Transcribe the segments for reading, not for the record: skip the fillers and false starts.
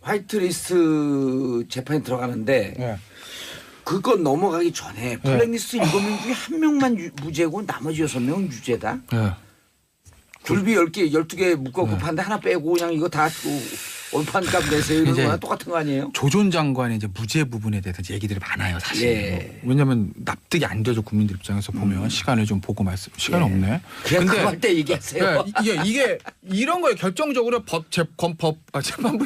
화이트리스트 재판에 들어가는데 네. 그건 넘어가기 전에 블랙리스트 7명 중에 한 명만 무죄고 나머지 6명은 유죄다. 네. 굴비 10개, 12개 묶어놓고 판데 하나 빼고 그냥 이거 다 올판값 내세요 이런 거랑 똑같은 거 아니에요? 조 전 장관의 이제 무죄 부분에 대해서 얘기들이 많아요, 사실. 예. 왜냐하면 납득이 안 되죠, 국민들 입장에서 보면 시간을 좀 보고 말씀. 시간이 없네. 그냥 그거 할 때 얘기하세요. 네, 이게 이런 거에 결정적으로 재판부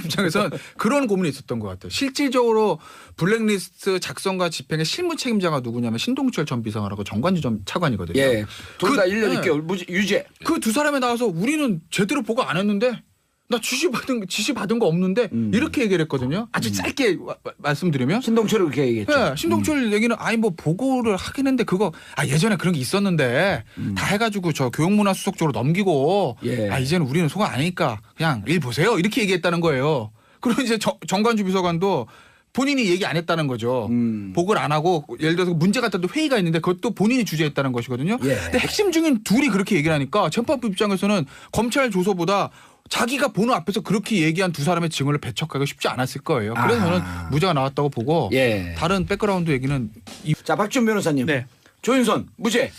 입장에서는 그런 고민이 있었던 것 같아요. 실질적으로 블랙리스트 작성과 집행의 실무 책임자가 누구냐면 신동철 전 비서관하고 정관주 전 차관이거든요. 예. 둘 다 1년 6개월 유죄. 그 두 사람이 나와서 우리는 제대로 보고 안 했는데 나 지시 받은 거 없는데 이렇게 얘기를 했거든요. 아주 짧게 말씀드리면 신동철이 그렇게 얘기했죠. 네, 신동철 얘기는 아니 뭐 보고를 하긴 했는데 그거 예전에 그런 게 있었는데 다 해가지고 저 교육문화수석 쪽으로 넘기고 이제는 우리는 소가 아니니까 그냥 일 보세요 이렇게 얘기했다는 거예요. 그리고 이제 정관주 비서관도 본인이 얘기 안 했다는 거죠. 보고를 안 하고 예를 들어서 문제 같은 회의가 있는데 그것도 본인이 주재했다는 것이거든요. 근데 핵심 중인 둘이 그렇게 얘기를 하니까 재판부 입장에서는 검찰 조서보다 자기가 보는 앞에서 그렇게 얘기한 두 사람의 증언을 배척하기가 쉽지 않았을 거예요. 그래서 저는 무죄가 나왔다고 보고 다른 백그라운드 얘기는 자, 박지원 변호사님. 네. 조윤선 무죄.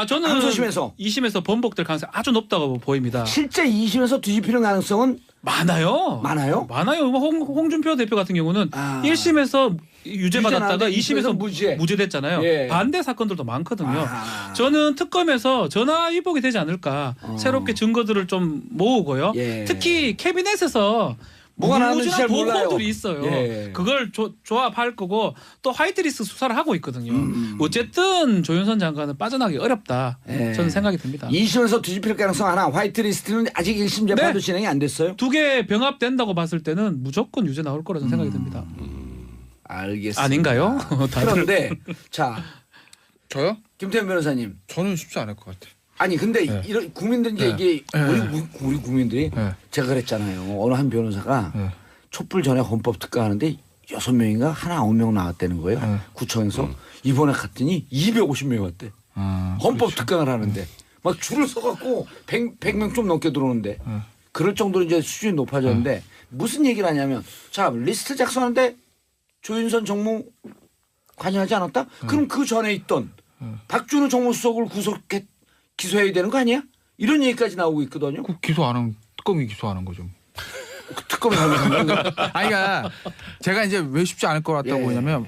저는 항소심에서 2심에서 번복될 가능성이 아주 높다고 보입니다. 실제 2심에서 뒤집히는 가능성은 많아요. 많아요? 많아요. 홍준표 대표 같은 경우는 1심에서 유죄 받았다가 2심에서 무죄됐잖아요. 반대 사건들도 많거든요. 저는 특검에서 전화 위복이 되지 않을까. 새롭게 증거들을 좀 모으고요. 특히 캐비넷에서 뭐가 나왔는지 잘 몰라요. 보고들이 있어요. 그걸 조합할 거고 또 화이트리스트 수사를 하고 있거든요. 어쨌든 조윤선 장관은 빠져나가기 어렵다. 저는 생각이 듭니다. 2심에서 뒤집힐 가능성 하나. 화이트리스트는 아직 1심 재판도 진행이 안 됐어요. 두 개 병합된다고 봤을 때는 무조건 유죄 나올 거라 저는 생각이 듭니다. 알겠습니다. 아닌가요? 그런데 자, 저요? 김태현 변호사님. 저는 쉽지 않을 것 같아요. 아니 근데 이런 국민들 이게 우리 국민들이 제가 그랬잖아요. 어느 한 변호사가 촛불 전에 헌법 특강하는데 6명인가 하나 9명 나왔다는 거예요. 구청에서 이번에 갔더니 250명 왔대. 헌법 특강을 하는데 막 줄을 서갖고 100명 좀 넘게 들어오는데 그럴 정도로 이제 수준이 높아졌는데 무슨 얘기를 하냐면 자 리스트 작성하는데 조윤선 정무 관여하지 않았다? 그럼 그 전에 있던 박준호 정무수석을 기소해야 되는 거 아니야? 이런 얘기까지 나오고 있거든요. 기소 안 하면 특검이 기소하는 거죠. 특검이 하면 아니 그러니까 제가 이제 왜 쉽지 않을 것 같다고 보냐면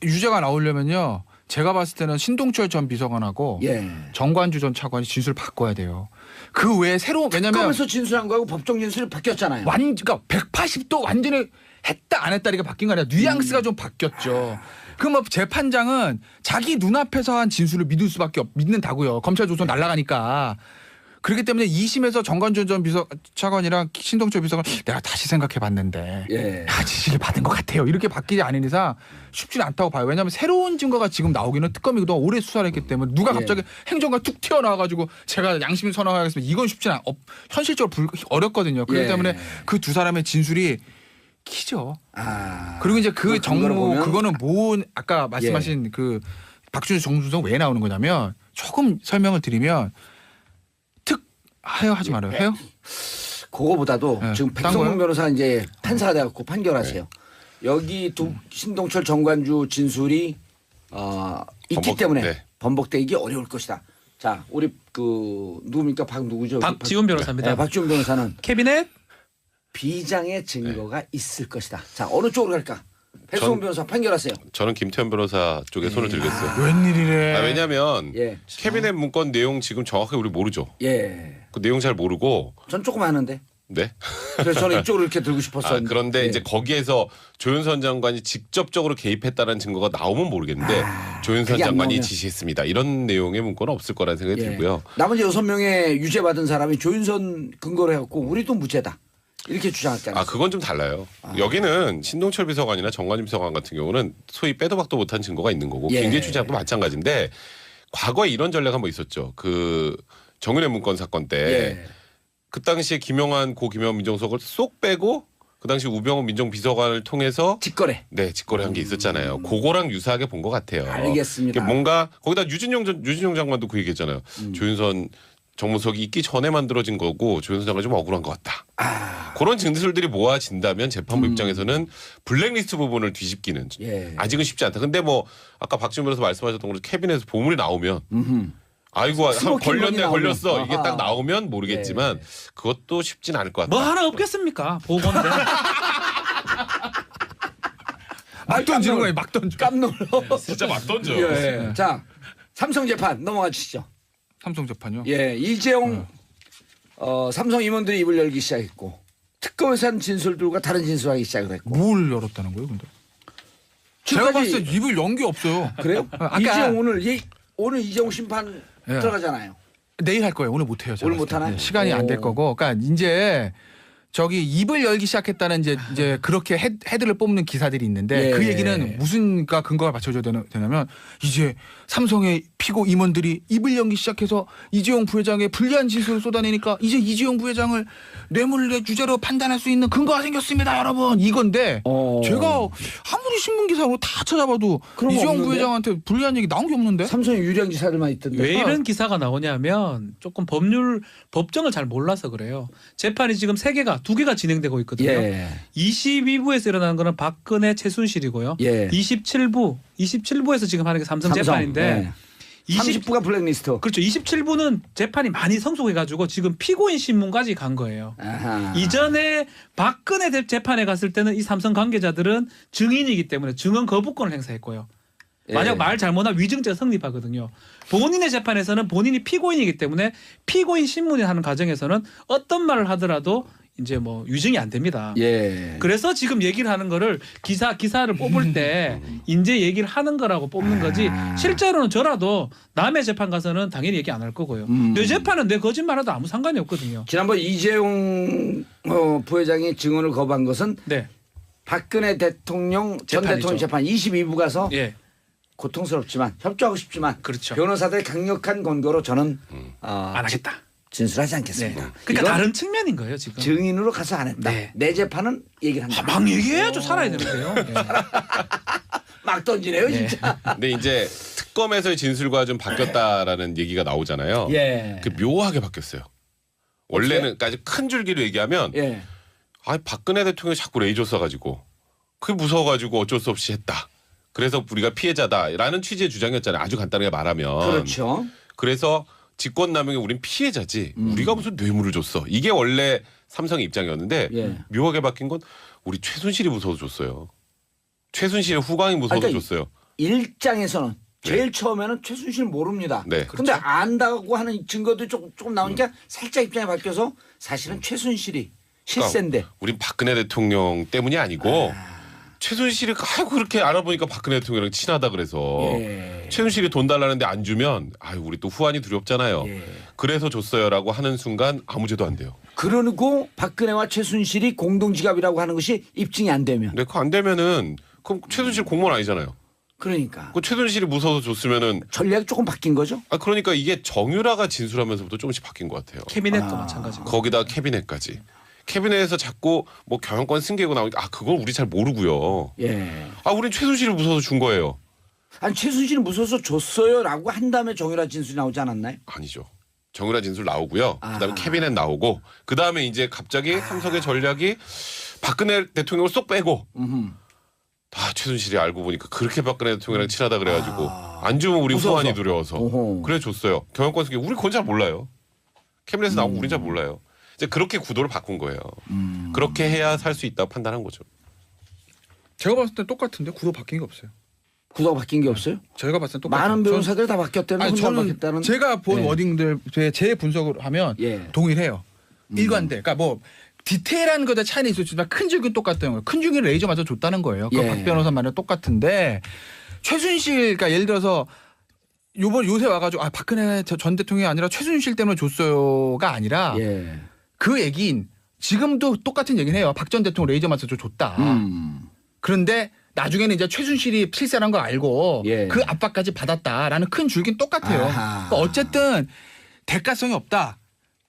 유죄가 나오려면요. 제가 봤을 때는 신동철 전 비서관하고 정관주 전 차관이 진술을 바꿔야 돼요. 그 외에 새로운 왜냐면 특검에서 진술한 거하고 법정 진술이 바뀌었잖아요. 그러니까 180도 완전히 했다 안 했다리가 바뀐 거 아니라 뉘앙스가 좀 바뀌었죠. 그럼 뭐 재판장은 자기 눈앞에서 한 진술을 믿을 수밖에 믿는다고요. 검찰 조서 날아가니까. 그렇기 때문에 2심에서 정관주 전 차관이랑 신동철 비서관 내가 다시 생각해 봤는데 지시를 받은 것 같아요. 이렇게 바뀌지 않은 이상 쉽지는 않다고 봐요. 왜냐하면 새로운 증거가 지금 나오기는 특검이 그동안 오래 수사를 했기 때문에 누가 갑자기 행정관 툭 튀어나와가지고 제가 양심 선언하겠습니다. 이건 쉽지는 현실적으로 어렵거든요. 그렇기 때문에 그 두 사람의 진술이 키죠. 그리고 이제 그 정무 그거는 아까 말씀하신 그 박준호 정수성 왜 나오는 거냐면 조금 설명을 드리면 하지 말아요. 해요? 그거보다도 지금 백성문 변호사 이제 판사가 돼갖고 판결하세요. 여기 신동철 정관주 진술이 있기 때문에 번복되기 어려울 것이다. 자, 우리 누굽니까? 누구죠? 박지원 변호사입니다. 박지원 변호사는 캐비넷 비장의 증거가 있을 것이다. 자, 어느 쪽으로 갈까? 백성문 변호사 판결하세요. 저는 김태현 변호사 쪽에 손을 들겠어요. 웬일이래. 왜냐하면 캐비넷 문건 내용 지금 정확하게 우리 모르죠. 그 내용 잘 모르고. 전 조금 아는데. 네. 그래서 저는 이쪽으로 이렇게 들고 싶었어요. 그런데 이제 거기에서 조윤선 장관이 직접적으로 개입했다는 증거가 나오면 모르겠는데 조윤선 장관이 지시했습니다. 이런 내용의 문건은 없을 거라는 생각이 들고요. 나머지 6명의 유죄 받은 사람이 조윤선 근거로 해갖고 우리도 무죄다. 이렇게 주장했잖아요. 그건 좀 달라요. 여기는 신동철 비서관이나 정관주 비서관 같은 경우는 소위 빼도 박도 못한 증거가 있는 거고 김기현 추장도 마찬가지인데 과거에 이런 전례가 한번 있었죠. 그 정윤회 문건 사건 때 그 당시에 김영환 민정수석을 쏙 빼고 그 당시 우병우 민정비서관을 통해서 직거래한 게 있었잖아요. 그거랑 유사하게 본 것 같아요. 알겠습니다. 뭔가 거기다 유진용 장관도 그 얘기했잖아요. 조윤선 정무석이 있기 전에 만들어진 거고 조현선 장관이 좀 억울한 것 같다. 그런 진술들이 모아진다면 재판부 입장에서는 블랙리스트 부분을 뒤집기는 아직은 쉽지 않다. 근데 뭐 아까 박지원 변호사 말씀하셨던 것처럼 캐비넷에서 보물이 나오면 아이고 걸렸어 이게 딱 나오면 모르겠지만 그것도 쉽진 않을 것 같다. 뭐 하나 없겠습니까? 보건데. 막 던지는 거예요. 막 던져. 깜놀로. 진짜 막 던져. 예. 자, 삼성 재판 넘어가 주시죠. 삼성 재판요? 예, 이재용 삼성 임원들이 입을 열기 시작했고 특검에서 한 진술들과 다른 진술하기 시작을 했고. 뭘 열었다는 거예요, 근데? 제가 봤을 때 입을 연 게 없어요. 그래요? 아까 이재용 오늘 이재용 심판 들어가잖아요. 내일 할 거예요. 오늘 못 해요. 오늘 못 하나? 시간이 안 될 거고. 그러니까 이제 저기 입을 열기 시작했다는 이제 그렇게 헤드를 뽑는 기사들이 있는데 그 얘기는 무슨 근거가 받쳐줘야 되냐면 이제 삼성의 피고 임원들이 입을 열기 시작해서 이재용 부회장의 불리한 진술을 쏟아내니까 이제 이재용 부회장을 뇌물의 유죄로 판단할 수 있는 근거가 생겼습니다, 여러분. 이건데 제가 아무리 신문 기사로 다 찾아봐도 이재용 없는데? 부회장한테 불리한 얘기 나온 게 없는데. 삼성이 유리한 기사들만 있던데. 왜 이런 기사가 나오냐면 조금 법정을 잘 몰라서 그래요. 재판이 지금 2개가 진행되고 있거든요. 22부에서 일어나는 거는 박근혜 최순실이고요. 27부에서 지금 하는 게 삼성 재판인데 30부가 블랙리스트. 그렇죠. 27부는 재판이 많이 성숙해가지고 지금 피고인 신문까지 간 거예요. 아하. 이전에 박근혜 재판에 갔을 때는 이 삼성 관계자들은 증인이기 때문에 증언 거부권을 행사했고요. 만약 말 잘못하면 위증죄가 성립하거든요. 본인의 재판에서는 본인이 피고인이기 때문에 피고인 신문이 하는 과정에서는 어떤 말을 하더라도 이제 뭐 유증이 안 됩니다. 그래서 지금 얘기를 하는 거를 기사를 뽑을 때 이제 얘기를 하는 거라고 뽑는 거지 실제로는 저라도 남의 재판 가서는 당연히 얘기 안 할 거고요. 내 재판은 내 거짓말하도 아무 상관이 없거든요. 지난번 이재용 부회장이 증언을 거부한 것은 박근혜 대통령 전 대통령 재판 22부 가서 고통스럽지만 협조하고 싶지만 변호사들의 강력한 권고로 저는 안 하겠다. 진술하지 않겠습니다. 그러니까 다른 측면인 거예요 지금. 증인으로 가서 안 했다. 내 재판은 얘기를 한다. 막 얘기해야죠. 살아야 되는데요. 막 던지네요 진짜. 근데 이제 특검에서의 진술과 좀 바뀌었다라는 얘기가 나오잖아요. 그 묘하게 바뀌었어요. 원래는 까지 큰 줄기로 얘기하면 박근혜 대통령이 자꾸 레이저 써가지고 그게 무서워가지고 어쩔 수 없이 했다. 그래서 우리가 피해자다라는 취지의 주장이었잖아요. 아주 간단하게 말하면. 그렇죠. 그래서 직권남용에 우린 피해자지 우리가 무슨 뇌물을 줬어. 이게 원래 삼성의 입장이었는데 묘하게 바뀐 건 우리 최순실이 무서워서 줬어요. 최순실의 후광이 무서워서 줬어요. 일장에서는 제일 처음에는 최순실 모릅니다. 그런데 안다고 하는 증거도 조금 나오니까 살짝 입장이 바뀌어서 사실은 최순실이 실세인데. 그러니까 우린 박근혜 대통령 때문이 아니고 최순실이 그렇게 알아보니까 박근혜 대통령이랑 친하다 그래서 최순실이 돈 달라는데 안 주면 우리 또 후환이 두렵잖아요. 그래서 줬어요라고 하는 순간 아무 죄도 안 돼요. 그러고 박근혜와 최순실이 공동지갑이라고 하는 것이 입증이 안 되면. 그거 안 되면은 그럼 최순실 공무원 아니잖아요. 그러니까. 그 최순실이 무서워서 줬으면은 전략이 조금 바뀐 거죠? 그러니까 이게 정유라가 진술하면서부터 조금씩 바뀐 것 같아요. 캐비넷도 마찬가지고. 거기다 캐비넷까지. 캐비넷에서 자꾸 뭐 경영권 승계고 나오니까 그걸 우리 잘 모르고요. 우린 최순실을 무서워서 준 거예요. 아니 최순실이 무서워서 줬어요라고 한 다음에 정유라 진술이 나오지 않았나요? 아니죠. 정유라 진술 나오고요. 그다음에 캐비넷 나오고 그다음에 이제 갑자기 삼성의 전략이 박근혜 대통령을 쏙 빼고 최순실이 알고 보니까 그렇게 박근혜 대통령이랑 친하다 그래가지고 안 주면 우리 후환이 두려워서 그래 줬어요. 경영권 승계 우리 그건 잘 몰라요. 캐비넷에서 나오고 우린 잘 몰라요. 이제 그렇게 구도를 바꾼 거예요. 그렇게 해야 살 수 있다고 판단한 거죠. 제가 봤을 때 똑같은데 구도 바뀐 게 없어요. 구도가 바뀐 게 없어요? 제가 봤을 때 똑같아요. 많은 변호사들이 다 바뀌었다는 저는 제가 본 워딩들 제 분석을 하면 동일해요. 일관돼. 그러니까 뭐 디테일한 것에 차이는 있었지만 큰 줄기는 똑같다는 거예요. 큰 줄기는 레이저 맞아 줬다는 거예요. 그 박 변호사 말은 똑같은데 최순실 그러니까 예를 들어서 요새 와가지고 박근혜 전 대통령이 아니라 최순실 때문에 줬어요가 아니라 그 얘기인 지금도 똑같은 얘기는 해요. 박 전 대통령 레이저 맞아 줬다. 그런데 나중에는 이제 최순실이 실세란 걸 알고 그 압박까지 받았다라는 큰 줄기는 똑같아요. 그러니까 어쨌든 대가성이 없다.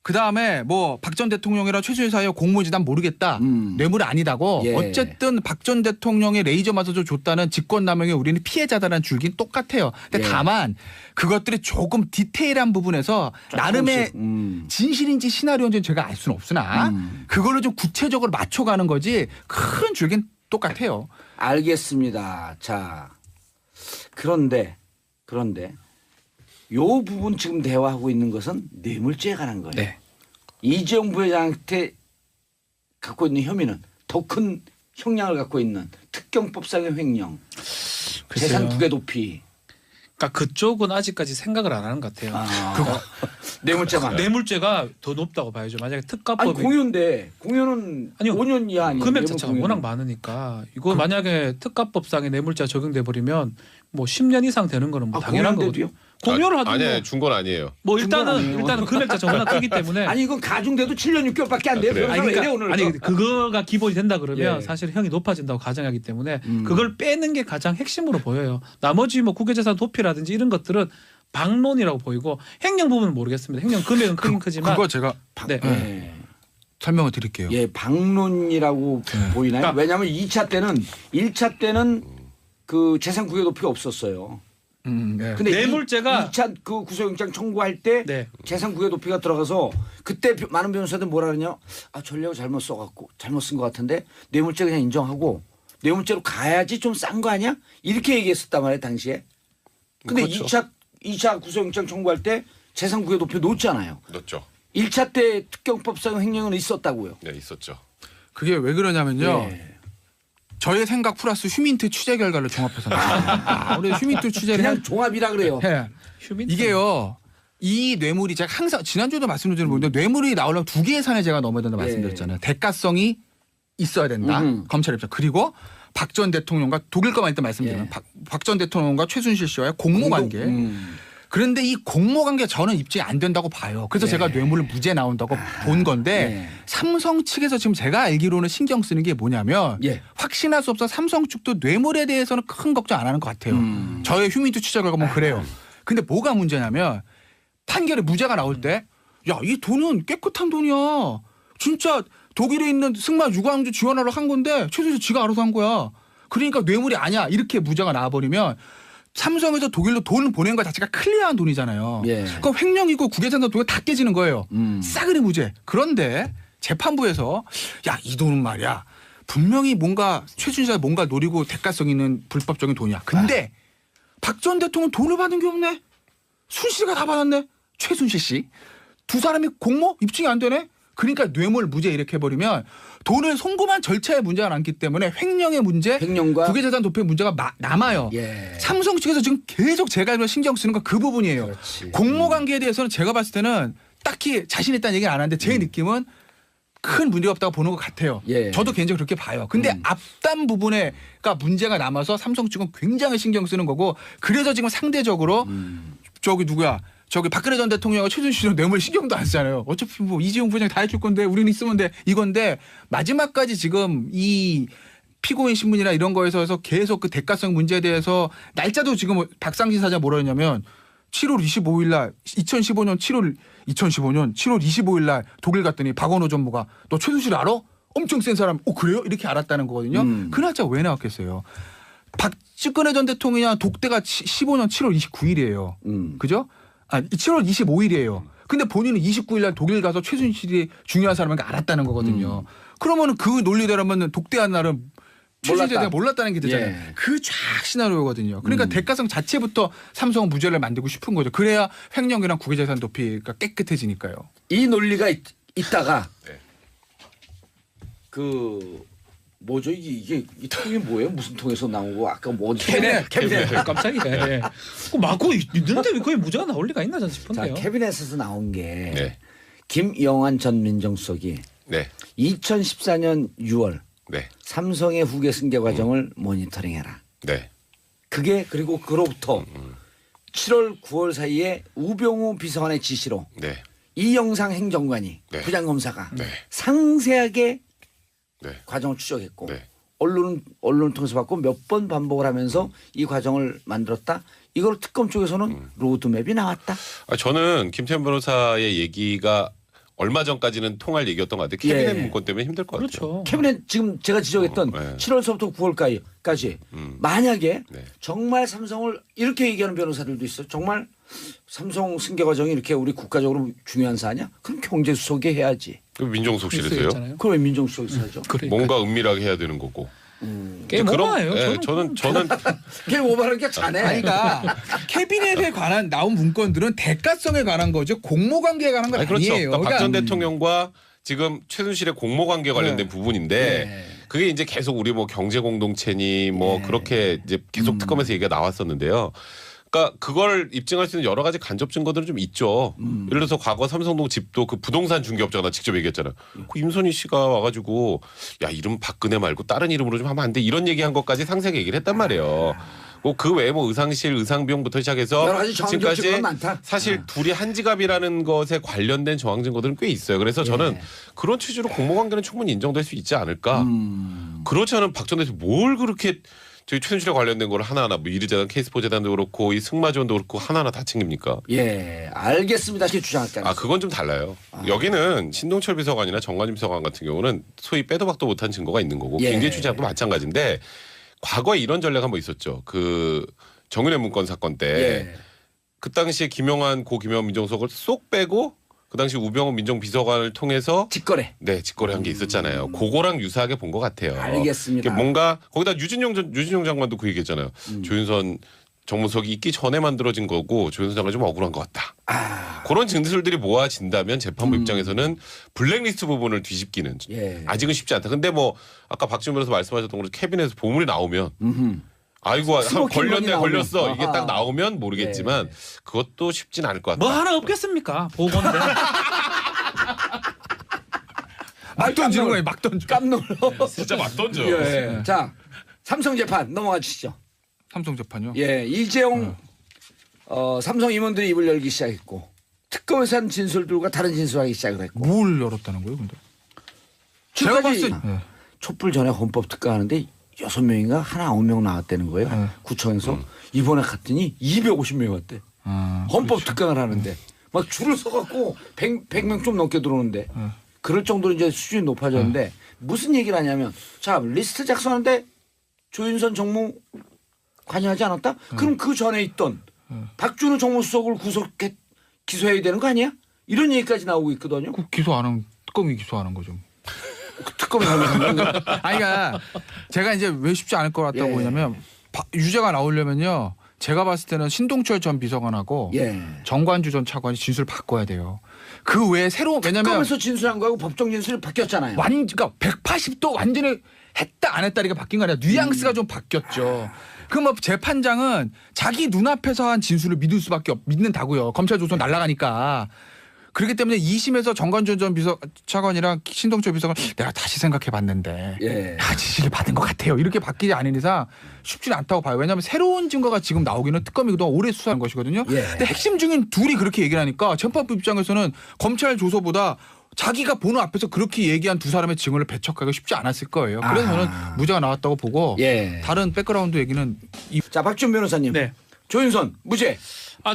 그다음에 뭐 박 전 대통령이랑 최순실 사이의 공모지 난 모르겠다. 뇌물이 아니다고. 예. 어쨌든 박 전 대통령의 레이저 마사지 줬다는 직권남용에 우리는 피해자다라는 줄긴 똑같아요. 근데 예. 다만 그것들이 조금 디테일한 부분에서 나름의 진실인지 시나리오인지 제가 알 수는 없으나 그걸로 좀 구체적으로 맞춰가는 거지 큰 줄긴 똑같아요. 알겠습니다. 자, 그런데 요 부분 지금 대화하고 있는 것은 뇌물죄에 관한 거예요. 네. 이재용 부회장한테 갖고 있는 혐의는 더 큰 형량을 갖고 있는 특경법상의 횡령, 재산 부계 도피. 그러니까 그쪽은 아직까지 생각을 안 하는 것 같아요. 그거 뇌물죄만. 뇌물죄가 더 높다고 봐야죠. 만약에 아니 특가법이 공유는 아니요. 5년 이하 아니에요. 금액 자체가 워낙 많으니까 이거 만약에 특가법상의 뇌물죄가 적용돼 버리면 뭐 10년 이상 되는 거는 뭐 당연한 거거든요. 공유를 하든 아니 준 건 아니에요. 뭐 준 건 아니에요. 일단은 금액 자체가 워낙 크기 때문에 아니 이건 가중돼도 7년 6개월밖에 안 돼요. 그래요? 변호사가 이래 오늘. 아니 그거가 기본이 된다 그러면 예. 사실 형이 높아진다고 가정하기 때문에 그걸 빼는 게 가장 핵심으로 보여요. 나머지 뭐 국외재산 도피라든지 이런 것들은 방론이라고 보이고 횡령 부분은 모르겠습니다. 횡령 금액은 크긴 크지만 그거 제가 네. 예. 설명을 드릴게요. 예, 방론이라고 보이나요? 그러니까 왜냐하면 1차 때는 그 재산 구개 도피가 없었어요. 네. 근데 뇌물죄가 2차 그 구속영장 청구할 때 네. 재산 구개 도피가 들어가서 그때 많은 변호사들 뭐라 그러냐? 아, 전략을 잘못 써갖고 잘못 쓴 것 같은데 뇌물죄 그냥 인정하고 뇌물죄로 가야지 좀 싼 거 아니야? 이렇게 얘기했었단 말이에요 당시에. 근데 그렇죠. 2차 구속영장 청구할 때 재산 구개 도피 놓잖아요. 넣었죠. 1차 때 특경법상 횡령은 있었다고요. 네, 있었죠. 그게 왜 그러냐면요. 예. 저의 생각 플러스 휴민트 취재 결과를 종합해서 나왔습니다. 우리 휴민트 취재를 그냥 종합이라 그래요. 해. 휴민 이게요. 이 뇌물이 제가 항상 지난주에도 말씀드린 건데 뇌물이 나오려면 두 개의 산을 제가 넘어야 된다 말씀드렸잖아요. 대가성이 있어야 된다. 검찰 입장. 그리고 박 전 대통령과 독일 거만 일단 말씀드리면 박 전 대통령과 최순실 씨와의 공모관계. 그런데 이 공모관계 저는 입증이 안 된다고 봐요. 그래서 제가 뇌물 무죄 나온다고 본 건데 삼성 측에서 지금 제가 알기로는 신경 쓰는 게 뭐냐면 확신할 수 없어 삼성 측도 뇌물에 대해서는 큰 걱정 안 하는 것 같아요. 저의 휴민투 취재 결과 보면 그래요. 근데 뭐가 문제냐면 판결에 무죄가 나올 때 야, 이 돈은 깨끗한 돈이야. 진짜 독일에 있는 승마 유광주 지원하러 한 건데 최순실 지가 알아서 한 거야. 그러니까 뇌물이 아니야. 이렇게 무죄가 나와버리면 삼성에서 독일로 돈을 보낸 것 자체가 클리어한 돈이잖아요. 그럼 횡령이고 국외재산 도피가 다 깨지는 거예요. 싸그리 무죄. 그런데 재판부에서 야, 이 돈은 말이야. 분명히 뭔가 최순실이 뭔가 노리고 대가성 있는 불법적인 돈이야. 근데 박 전 대통령 돈을 받은 게 없네. 순실이가 다 받았네. 최순실 씨. 두 사람이 공모 입증이 안 되네. 그러니까 뇌물 무죄 이렇게 해버리면 돈을 송금한 절차에 문제가 남기 때문에 횡령의 문제, 국외재산 도피의 문제가 남아요. 삼성 측에서 지금 계속 제가 알기로 신경 쓰는 건 그 부분이에요. 공모관계에 대해서는 제가 봤을 때는 딱히 자신 있다는 얘기는 안 하는데 제 느낌은 큰 문제가 없다고 보는 것 같아요. 저도 개인적으로 그렇게 봐요. 근데 앞단 부분에가 문제가 남아서 삼성 측은 굉장히 신경 쓰는 거고 그래서 지금 상대적으로 저기 누구야? 저기 박근혜 전 대통령과 최순실은 뇌물 신경도 안 쓰잖아요. 어차피 뭐 이재용 부회장 다 해줄 건데 우리는 있으면 돼. 이건데 마지막까지 지금 이 피고인 신문이나 이런 거에서 계속 그 대가성 문제에 대해서 날짜도 지금 박상진 사장 뭐라 했냐면 7월 25일 날 2015년 7월 25일 날 독일 갔더니 박원호 전무가 너 최순실 알아? 엄청 센 사람. 그래요? 이렇게 알았다는 거거든요. 그 날짜 왜 나왔겠어요? 박근혜 전 대통령이랑 독대가 15년 7월 29일이에요. 그죠? 7월 25일이에요. 근데 본인은 29일 날 독일 가서 최순실이 중요한 사람인 걸 알았다는 거거든요. 그러면은 그 논리대로면 독대한 날은 최순실에 대해 몰랐다는 게 되잖아요. 그 쫙 시나리오거든요. 그러니까 대가성 자체부터 삼성은 무죄를 만들고 싶은 거죠. 그래야 횡령이랑 국외재산 도피가 깨끗해지니까요. 이 논리가 있다가 그 뭐죠 이게 이 통이 뭐예요? 무슨 통에서 나오고 아까 뭐 캐비넷 깜짝이야. 그 맞고 있는데 왜 거의 무죄가 나올 리가 있나 저는 싶은데요. 자, 캐비넷에서 나온 게 김영환 전 민정수석이 2014년 6월 삼성의 후계 승계 과정을 모니터링해라. 그게 그리고 그로부터 7월 9월 사이에 우병우 비서관의 지시로 이영상 행정관이 부장검사가 상세하게 과정을 추적했고 언론을 통해서 봤고 몇 번 반복을 하면서 이 과정을 만들었다. 이걸 특검 쪽에서는 로드맵이 나왔다. 저는 김태현 변호사의 얘기가 얼마 전까지는 통할 얘기였던 것 같아요. 캐비넷 예. 문건 때문에 힘들 것 같아요. 그렇죠. 캐비넷 지금 제가 지적했던 네. 7월서부터 9월까지 만약에 네. 정말 삼성을 이렇게 얘기하는 변호사들도 있어요. 정말 삼성 승계 과정이 이렇게 우리 국가적으로 중요한 사안이야? 그럼 경제수석이 해야지. 민정수석실에서요. 그럼 왜 민정수석이 하죠? 그러니까. 뭔가 은밀하게 해야 되는 거고. 게임 오버예요. 예, 저는 걔 오버하는 게 자네. 아니, 그러니까 캐비넷에 관한 나온 문건들은 대가성에 관한 거죠. 공모관계에 관한 건 아니, 그렇죠. 아니에요. 그러니까 박 전 대통령과 지금 최순실의 공모관계 관련된 부분인데 네. 그게 이제 계속 우리 뭐 경제 공동체니 뭐 그렇게 이제 계속 특검에서 얘기가 나왔었는데요. 그러니까 그걸 입증할 수 있는 여러 가지 간접 증거들은 좀 있죠. 예를 들어서 과거 삼성동 집도 그 부동산 중개업자가 직접 얘기했잖아요. 그 임선희 씨가 와가지고 야 이름 박근혜 말고 다른 이름으로 좀 하면 안 돼 이런 얘기한 것까지 상세하게 얘기를 했단 말이에요. 그 외에 뭐 의상실, 의상비용부터 시작해서 여러 가지 정황 지금까지 증거가 많다. 사실 둘이 한 지갑이라는 것에 관련된 정황 증거들은 꽤 있어요. 그래서 저는 그런 취지로 공모관계는 충분히 인정될 수 있지 않을까. 그렇지 않으면 박 전 대통령 뭘 그렇게 저희 최순실에 관련된 걸 하나하나 뭐 이르재단 케이스포재단도 그렇고 이 승마지원도 그렇고 하나하나 다 챙깁니까? 예, 알겠습니다. 이렇게 주장할게요. 그건 좀 달라요. 여기는 신동철 비서관이나 정관임 비서관 같은 경우는 소위 빼도 박도 못한 증거가 있는 거고 예. 김기현 추장도 마찬가지인데 과거에 이런 전례가 한번 있었죠. 그 정윤회 문건 사건 때 그 당시에 김영환 민정수석을 쏙 빼고 그 당시 우병우 민정비서관을 통해서 직거래. 네, 직거래한 게 있었잖아요. 그거랑 유사하게 본 것 같아요. 알겠습니다. 뭔가 거기다 유진용 장관도 그 얘기했잖아요. 조윤선 정무석이 있기 전에 만들어진 거고 조윤선 장관이 좀 억울한 것 같다. 그런 진술들이 모아진다면 재판부 입장에서는 블랙리스트 부분을 뒤집기는 아직은 쉽지 않다. 근데 뭐 아까 박지원 변호사 말씀하셨던 것처럼 캐비넷에서 보물이 나오면 아이고 걸렸어 이게 딱 나오면 모르겠지만 그것도 쉽진 않을 것 같다. 뭐 하나 없겠습니까? 보건데. 막 던지는 거예요. 막 던져. 깜놀로. 진짜 막 던져. 예. 자, 삼성 재판 넘어가 주시죠. 삼성 재판요? 예, 이재용 삼성 임원들이 입을 열기 시작했고 특검에서 한 진술들과 다른 진술하기 시작을 했고. 뭘 열었다는 거예요, 근데? 제가 봤을 봤을 때 촛불 전에 헌법 특가하는데 6명인가 하나 9명 나왔다는 거예요. 구청에서 이번에 갔더니 250명이 왔대. 헌법 특강을 하는데 막 줄을 서갖고 100명 좀 넘게 들어오는데 그럴 정도로 이제 수준이 높아졌는데 무슨 얘기를 하냐면 자 리스트 작성하는데 조윤선 정무 관여하지 않았다? 그럼 그 전에 있던 박준호 정무수석을 기소해야 되는 거 아니야? 이런 얘기까지 나오고 있거든요. 그 기소 안 하면 특검이 기소하는 거죠. 특검이 하면 아니, 그러니까 제가 이제 왜 쉽지 않을 것 같다고 보냐면 유죄가 나오려면요. 제가 봤을 때는 신동철 전 비서관하고 정관주 전 차관이 진술을 바꿔야 돼요. 그 외에 새로운 왜냐면 특검에서 진술한 거하고 법정 진술이 바뀌었잖아요. 그러니까 180도 완전히 했다 안 했다리가 바뀐 거 아니라 뉘앙스가 좀 바뀌었죠. 그럼 뭐 재판장은 자기 눈앞에서 한 진술을 믿는다고요. 검찰 조선 날아가니까. 그렇기 때문에 2심에서 정관준 전 차관이랑 신동철 비서관 내가 다시 생각해 봤는데 지시를 받은 것 같아요. 이렇게 바뀌지 않은 이상 쉽지는 않다고 봐요. 왜냐하면 새로운 증거가 지금 나오기는 특검이 그동안 오래 수사한 것이거든요. 근데 핵심 중인 둘이 그렇게 얘기를 하니까 재판부 입장에서는 검찰 조서보다 자기가 보는 앞에서 그렇게 얘기한 두 사람의 증언을 배척하기가 쉽지 않았을 거예요. 그래서 저는 무죄가 나왔다고 보고 다른 백그라운드 얘기는 자, 박준 변호사님. 네. 조윤선 무죄.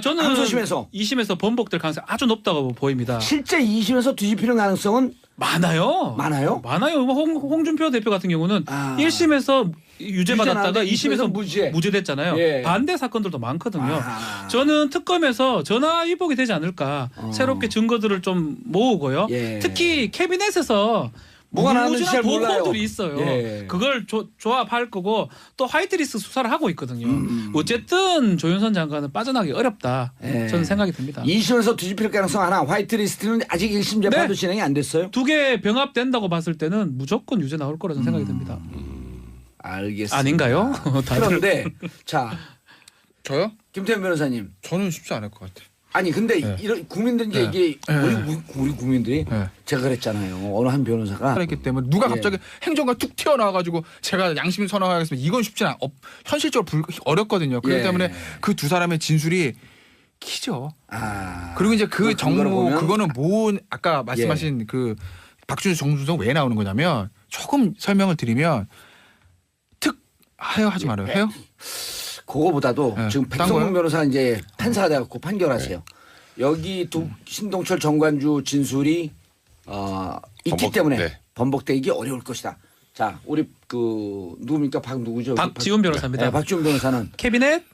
저는 항소심에서 2심에서 번복될 가능성이 아주 높다고 보입니다. 실제 2심에서 뒤집히는 가능성은 많아요. 많아요? 홍준표 대표 같은 경우는 1심에서 유죄 받았다가 2심에서 무죄됐잖아요. 반대 사건들도 많거든요. 저는 특검에서 전화 위복이 되지 않을까. 새롭게 증거들을 좀 모으고요. 특히 캐비넷에서 뭐가 나왔는지 잘 몰라요. 보고들이 있어요. 그걸 조합할 거고 또 화이트리스트 수사를 하고 있거든요. 어쨌든 조윤선 장관은 빠져나가기 어렵다. 저는 생각이 듭니다. 2심에서 뒤집힐 가능성 하나. 화이트리스트는 아직 1심 재판도 진행이 안 됐어요. 두 개 병합된다고 봤을 때는 무조건 유죄 나올 거라는 생각이 듭니다. 알겠습니다. 아닌가요? 그런데 자 저요? 김태현 변호사님. 저는 쉽지 않을 것 같아요. 아니 근데 이런 국민들이 이게 우리 국민들이 제가 그랬잖아요. 어느 한 변호사가 그랬기 때문에 누가 갑자기 행정가 툭 튀어나와가지고 제가 양심 선언하겠습니다. 이건 쉽지 않아. 현실적으로 어렵거든요. 그렇기 때문에 그 두 사람의 진술이 키죠. 그리고 이제 그 정무 그거는 아까 말씀하신 그 박준호 정무수석 왜 나오는 거냐면 조금 설명을 드리면 하지 말아요. 해요? 그거보다도 지금 백성문 변호사 이제 판사가 돼갖고 판결하세요. 여기 신동철 정관주 진술이 있기 번복, 때문에 네. 번복되기 어려울 것이다. 자, 우리 누굽니까? 누구죠? 박지훈 변호사입니다. 박지훈 변호사는 캐비넷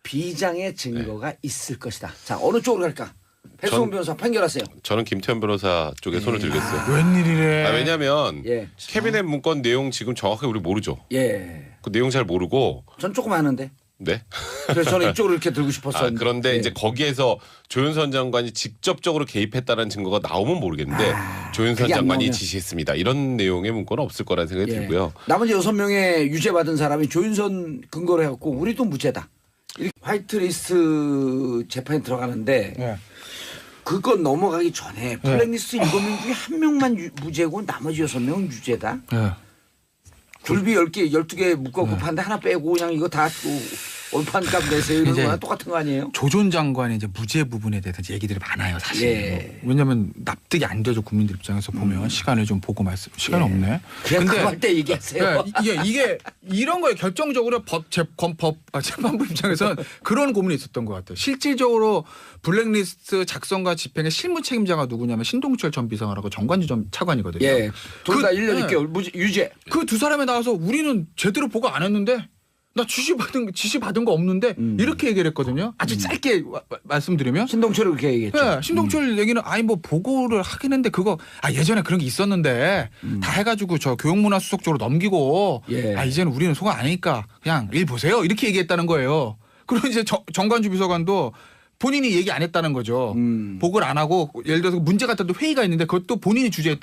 비장의 증거가 있을 것이다. 자, 어느 쪽으로 갈까? 백성훈 변호사 판결하세요. 저는 김태현 변호사 쪽에 손을 들겠어요. 웬일이래. 왜냐하면 예. 캐비넷 문건 내용 지금 정확하게 우리 모르죠. 예. 그 내용 잘 모르고. 전 조금 아는데. 네. 그래서 저는 이쪽으로 이렇게 들고 싶었어요. 그런데 예. 이제 거기에서 조윤선 장관이 직접적으로 개입했다는 증거가 나오면 모르겠는데 조윤선 그게 안 장관이 나오면. 지시했습니다. 이런 내용의 문건은 없을 거라는 생각이 예. 들고요. 나머지 6명의 유죄 받은 사람이 조윤선 근거로 해갖고 우리도 무죄다. 이렇게 화이트리스트 재판에 들어가는데 네. 그건 넘어가기 전에 블랙리스트 7명 중에 1명만 무죄고 나머지 6명은 유죄다. 네. 굴비 10개, 12개 묶어고 판데 하나 빼고 그냥 이거 다 올판값 내세요 이런 이제 거랑 똑같은 거 아니에요? 조 전 장관의 이제 무죄 부분에 대해서 이제 얘기들이 많아요, 사실. 예. 왜냐하면 납득이 안 되죠, 국민들 입장에서 보면 시간을 좀 보고 말씀. 시간이 예. 없네. 그냥 그거 할 때 얘기하세요. 이게 이런 거에 결정적으로 재판부 입장에서는 그런 고민이 있었던 것 같아요. 실질적으로 블랙리스트 작성과 집행의 실무 책임자가 누구냐면 신동철 전 비서관하고 정관주 전 차관이거든요. 예. 둘 다 그- 1년 예. 6개월 유죄. 그 두 사람에 나와서 우리는 제대로 보고 안 했는데 나 지시 받은 거 없는데 이렇게 얘기를 했거든요. 아주 짧게 말씀드리면. 신동철이 그렇게 얘기했죠. 네, 신동철 얘기는 뭐 보고를 하긴 했는데 그거 예전에 그런 게 있었는데 다 해가지고 저 교육문화수석 쪽으로 넘기고 예. 이제는 우리는 소가 아니니까 그냥 일 보세요 이렇게 얘기했다는 거예요. 그리고 이제 정관주 비서관도 본인이 얘기 안 했다는 거죠. 보고를 안 하고 예를 들어서 문제 같은 회의가 있는데 그것도 본인이 주재했다는.